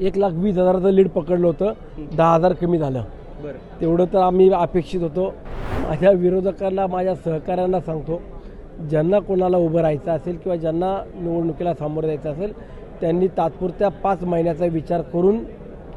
1,20,000चं lead पकडलं होतं, 10,000 कमी झालं. तेवढं तर आम्ही अपेक्षित होतो. माझ्या विरोधकांना, माझ्या सहकाऱ्यांना सांगतो, ज्यांना कोणाला उभं राहायचं असेल किंवा ज्यांना निवडणुकीला सामोरं जायचं असेल त्यांनी तात्पुरत्या 5 महिन्याचा विचार करून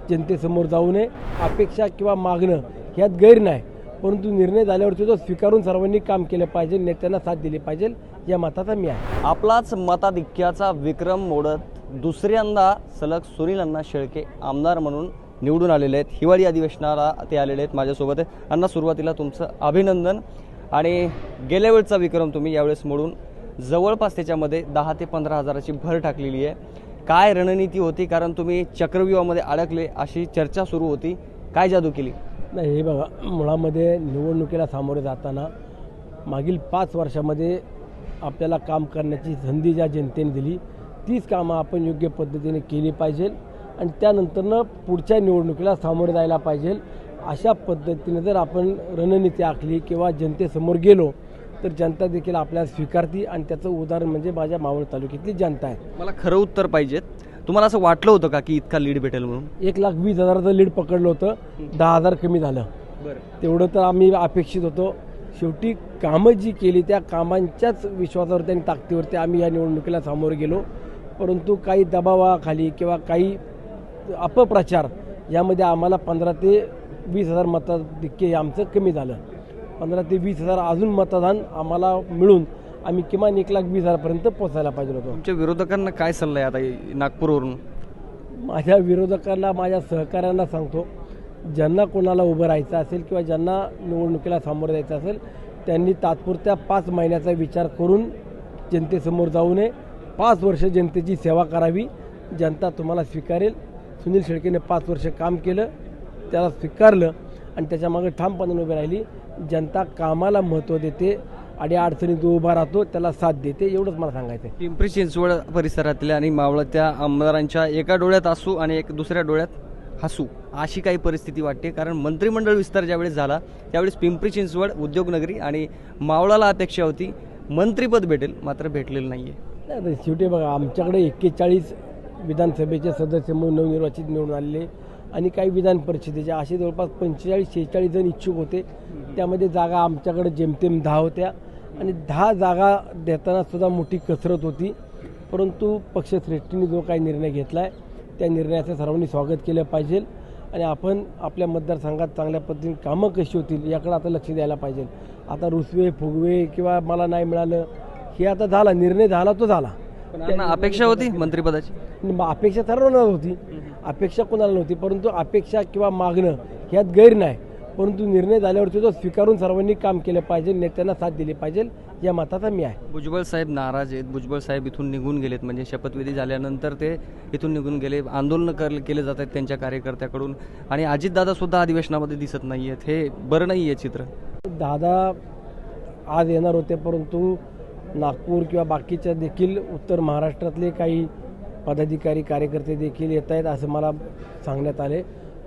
जनतेसमोर जाऊ नये. अपेक्षा किंवा मागणं ह्यात गैर नाही, परंतु निर्णय झाल्यावरती तो स्वीकारून सर्वांनी काम केलं पाहिजे, नेत्यांना साथ दिली पाहिजे, या मताचा मी आहे. आपलाच मताधिक्याचा विक्रम मोडत दुसऱ्यांदा सलग सुनील अण्णा शेळके आमदार म्हणून निवडून आलेले आहेत. हिवाळी अधिवेशनाला ते आलेले आहेत माझ्यासोबत. अण्णा, सुरुवातीला तुमचं अभिनंदन. आणि गेल्या वेळचा विक्रम तुम्ही यावेळेस मोडून जवळपास त्याच्यामध्ये 10 ते 15 हजाराची भर टाकलेली आहे. काय रणनीती होती? कारण तुम्ही चक्रव्यूहामध्ये अडकले अशी चर्चा सुरू होती. काय जादू केली? नाही, हे बघा, मुळामध्ये निवडणुकीला सामोरे जाताना मागील 5 वर्षामध्ये आपल्याला काम करण्याची संधी ज्या जनतेने दिली तीच कामं आपण योग्य पद्धतीने केली पाहिजे आणि त्यानंतरनं पुढच्या निवडणुकीला सामोरे जायला पाहिजे. अशा पद्धतीने जर आपण रणनीती आखली किंवा जनतेसमोर गेलो तर जनता देखील आपल्याला स्वीकारती आणि त्याचं उदाहरण म्हणजे माझ्या मावळ तालुक्यातली जनता आहे. मला खरं उत्तर पाहिजे. तुम्हाला असं वाटलं होतं का की इतका लीड भेटेल म्हणून? 1,20,000चं लीड पकडलं होतं, 10,000 कमी झालं. तेवढं तर आम्ही अपेक्षित होतो. शेवटी कामं जी केली त्या कामांच्याच विश्वासावरती आणि ताकदीवरती आम्ही या निवडणुकीला सामोरे गेलो. परंतु काही दबावाखाली किंवा काही अपप्रचार यामध्ये आम्हाला 15 ते 20,000 मताधिक्य आमचं कमी झालं. 15 ते 20,000 अजून मतदान आम्हाला मिळून आम्ही किमान 1,20,000पर्यंत पोचायला पाहिजे होतो. तुमच्या विरोधकांना काय सल्ला आहे आता नागपूरवरून? माझ्या विरोधकांना, माझ्या सहकाऱ्यांना सांगतो, ज्यांना कोणाला उभं राहायचं असेल किंवा ज्यांना निवडणुकीला सामोरं जायचं असेल त्यांनी तात्पुरत्या 5 महिन्याचा विचार करून जनतेसमोर जाऊ नये. 5 वर्ष जनतेची सेवा करावी, जनता तुम्हाला स्वीकारेल. सुनील शेळकेने 5 वर्ष काम केलं, त्याला स्वीकारलं आणि त्याच्यामागे ठामपणे उभी राहिली. जनता कामाला महत्त्व देते, अडीअडचणीत जो उभा राहतो त्याला साथ देते, एवढंच मला सांगायचं आहे. पिंपरी चिंचवड परिसरातल्या आणि मावळत्या आमदारांच्या एका डोळ्यात आसू आणि एक दुसऱ्या डोळ्यात हसू अशी काही परिस्थिती वाटते. कारण मंत्रिमंडळ विस्तार ज्यावेळेस झाला त्यावेळेस पिंपरी चिंचवड उद्योगनगरी आणि मावळाला अपेक्षा होती मंत्रिपद भेटेल, मात्र भेटलेलं नाही आहे. शेवटी बघा, आमच्याकडे 41 विधानसभेचे सदस्य म्हणून नवनिर्वाचित निवडून आलेले आणि काही विधान परिषदेचे असे जवळपास 45-46 जण इच्छुक होते. त्यामध्ये जागा आमच्याकडे जेमतेम 10 होत्या आणि 10 जागा देताना सुद्धा मोठी कसरत होती. परंतु पक्षश्रेष्ठींनी जो काही निर्णय घेतला आहे त्या निर्णयाचं सर्वांनी स्वागत केलं पाहिजे आणि आपण आपल्या मतदारसंघात चांगल्या पद्धतीने कामं कशी होतील याकडे आता लक्ष द्यायला पाहिजे. आता रुसवे फुगवे किंवा मला नाही मिळालं हे आता झाला, निर्णय झाला तो झाला. अपेक्षा होती मंत्रिपदाची? अपेक्षा सर्वांना होती, अपेक्षा कोणाला नव्हती, परंतु अपेक्षा किंवा मागणं ह्यात गैर नाही, परंतु निर्णय झाल्यावरती तो स्वीकारून सर्वांनी काम केलं पाहिजे, नेत्यांना साथ दिली पाहिजे, या मताचा मी आहे. भुजबळ साहेब नाराज आहेत. भुजबळ साहेब इथून निघून गेलेत, म्हणजे शपथविधी झाल्यानंतर ते इथून निघून गेले. आंदोलन केले जात आहेत त्यांच्या कार्यकर्त्याकडून आणि अजितदादा सुद्धा अधिवेशनामध्ये दिसत नाही आहेत. हे बरं नाही आहे चित्र. दादा आज येणार होते, परंतु नागपूर किंवा बाकीच्या देखील उत्तर महाराष्ट्रातले काही पदाधिकारी कार्यकर्ते देखील येत आहेत असं मला सांगण्यात आले.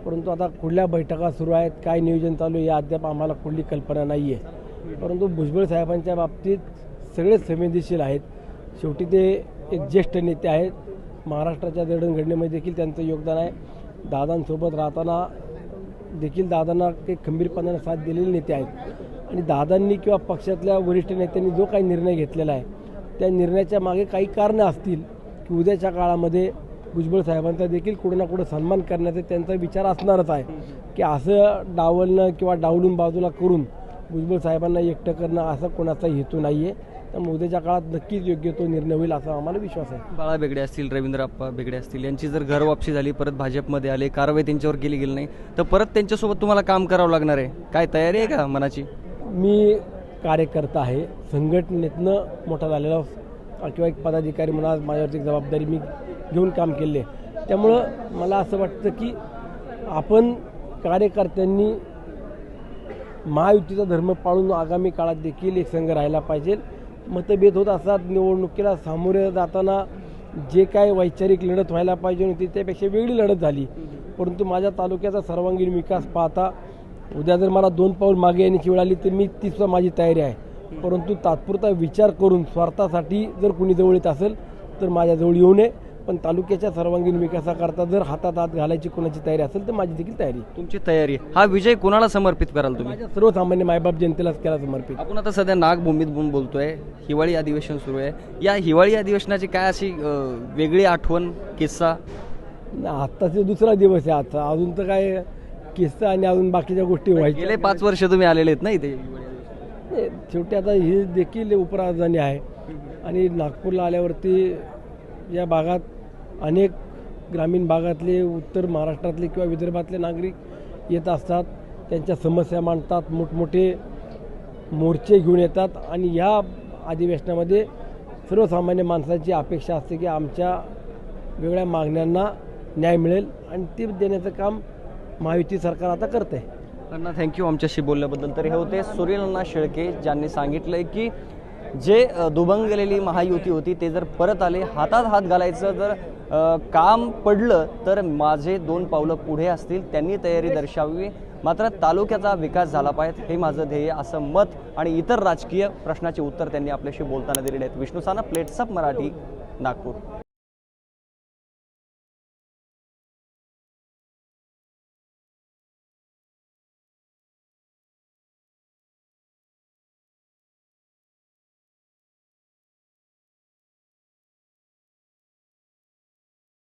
परंतु आता कुठल्या बैठका सुरू आहेत, काय नियोजन चालू आहे या अद्याप आम्हाला कुठली कल्पना नाही आहे. परंतु भुजबळ साहेबांच्या बाबतीत सगळेच संवेदनशील आहेत. शेवटी ते एक ज्येष्ठ नेते आहेत. महाराष्ट्राच्या जडणघडणीमध्ये देखील त्यांचं योगदान आहे. दादांसोबत राहताना देखील दादांना काही खंबीरपणाने साथ दिलेले नेते आहेत आणि दादांनी किंवा पक्षातल्या वरिष्ठ नेत्यांनी जो काही निर्णय घेतलेला आहे त्या निर्णयाच्या मागे काही कारणं असतील की उद्याच्या काळामध्ये भुजबळ साहेबांचा देखील कुठं ना कुठं सन्मान करण्याचा त्यांचा विचार असणारच आहे की असं डावलणं किंवा डावलून बाजूला करून भुजबळ साहेबांना एकटं करणं असा कोणाचा हेतू नाही आहे. त्यामुळे उद्याच्या काळात नक्कीच योग्य तो निर्णय होईल असा आम्हाला विश्वास आहे. बाळा बेगडे असतील, रवींद्रप्पा बेगडे असतील, यांची जर घर वापसी झाली, परत भाजपमध्ये आले, कारवाई त्यांच्यावर केली गेली नाही तर परत त्यांच्यासोबत तुम्हाला काम करावं लागणार आहे. काय तयारी आहे का मनाची? मी कार्यकर्ता आहे, संघटनेतनं मोठा झालेला किंवा एक पदाधिकारी म्हणून आज माझ्यावरची जबाबदारी मी घेऊन काम केले. त्यामुळं मला असं वाटतं की आपण कार्यकर्त्यांनी महायुतीचा धर्म पाळून आगामी काळात देखील एक संघ राहायला पाहिजे. मतभेद होत असतात, निवडणुकीला सामोरे जाताना जे काय वैचारिक लढत व्हायला पाहिजे होती त्यापेक्षा वेगळी लढत झाली. परंतु माझ्या तालुक्याचा सर्वांगीण विकास पाहता उद्या जर मला 2 पाऊल मागे येण्याची वेळ आली तर मी तीसुद्धा माझी तयारी आहे. परंतु तात्पुरता विचार करून स्वार्थासाठी जर कुणी जवळ येत असेल तर माझ्याजवळ येऊ नये. पण तालुक्याच्या सर्वांगीण विकासाकरता जर हातात हात घालायची कोणाची तयारी असेल तर माझी देखील तयारी आहे. तुमची तयारी आहे. हा विजय कोणाला समर्पित कराल तुम्ही? माझ्या सर्वसामान्य मायबाप जनतेलाच केला समर्पित. आपण आता सध्या नागभूमीत बोलतोय, हिवाळी अधिवेशन सुरू आहे. या हिवाळी अधिवेशनाची काय अशी वेगळी आठवण, किस्सा? आत्ताचा दुसरा दिवस आहे आजचा, अजून तर काय किस्सा आणि अजून बाकीच्या गोष्टी व्हायच्या. गेले 5 वर्ष तुम्ही आलेले आहेत ना इथे? नाही, शेवटी आता ही देखील उपराजधानी आहे आणि नागपूरला आल्यावरती या भागात अनेक ग्रामीण भागातले, उत्तर महाराष्ट्रातले किंवा विदर्भातले नागरिक येत असतात, त्यांच्या समस्या मांडतात, मोठमोठे मोर्चे घेऊन येतात आणि या अधिवेशनामध्ये सर्वसामान्य माणसाची अपेक्षा असते की आमच्या वेगळ्या मागण्यांना न्याय मिळेल आणि ते देण्याचं काम महायुती सरकार आता करत आहे. अण्णा, थँक्यू आमच्याशी बोलल्याबद्दल. तर हे होते सुनील अण्णा शेळके, ज्यांनी सांगितलंय की जे दुभंगलेली महायुती होती ते जर परत आले, हातात हात घालायचं जर काम पडलं तर माझे 2 पावलं पुढे असतील, त्यांनी तयारी दर्शवावी. मात्र तालुक्याचा विकास झाला पाहिजे हे माझं ध्येय, असं मत आणि इतर राजकीय प्रश्नाचे उत्तर त्यांनी आपल्याशी बोलताना दिलेले आहेत. विष्णू साना, प्लेट्स अप मराठी, नागपूर.